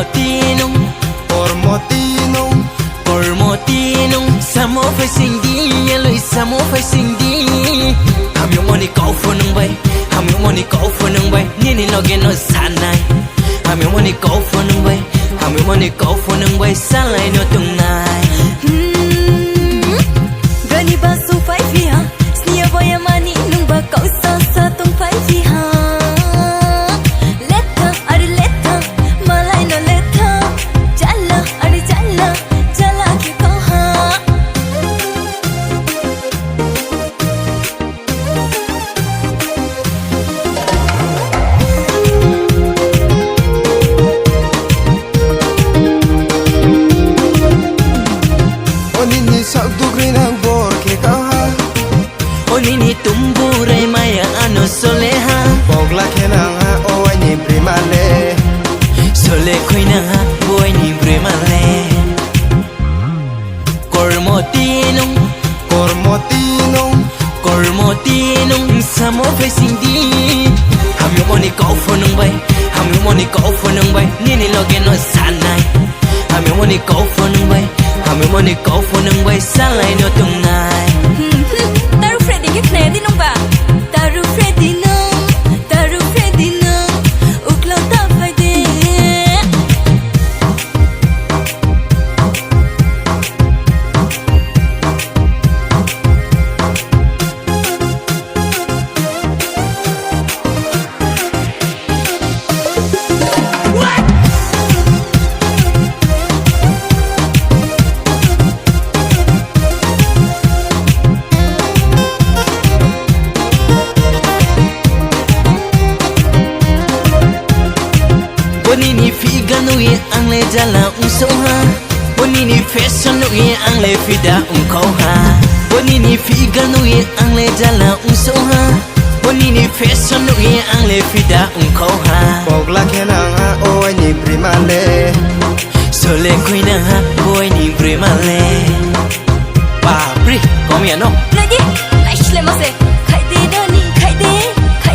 Cormotinong Cormotinong Cormotinong Samo phải sinh đi Lối samo phải sinh đi Ham yung money call for nung bay Ham yung money call for nung bay Nini loge no sanay Ham yung money call for nung bay Ham yung money call for nung bay Salay no tungnay Gani ba su phải vì ha Snia boy mani nung ba cậu sa sa tung phải vì ha Leta ari leta malay no leta Jala ari jala jala ki ko ha Onini sak dugri nang bor ke kau ha Onini tumburay maya ano soleha Bogla ke nang ha o ani primale Sole koy na ha boy ni bremale Cormotinong Cormotinong Cormotinong Samo phải sinh đi Ham yung money call for nung bay Ham yung money call for nung bay Nini loge no sanay Ham yung money call for nung bay Ham yung money call for nung bay Salay no tungnay Taru Freddy cái này đi nung ba Taru Freddy nung Uklo ta phải đi Bonini figa nuye ang le jala soha Bonini fashion nuye ang le fida kau ha Bonini figa nuye ang le jala soha Bonini fashion nuye ang le fida kau ha Bogla ke nang ha o ani primale Sole koy na ha boy ni bremale Papri kom ya no Lagi Aish le mase Khai de dani khai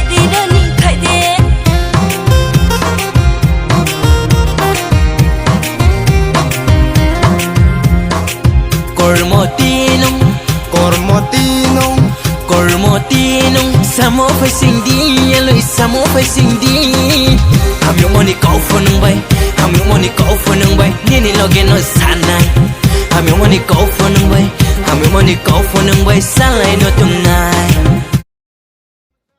de dani khai de Cormotinong Cormotinong Cormotinong Samo phải sinh đi Lối samo phải sinh đi Ham yung money call for nung bay Ham yung money call for nung bay Nini loge no sanay Ham yung money call for nung bay Ham yung money call for nung bay Salay no tungnay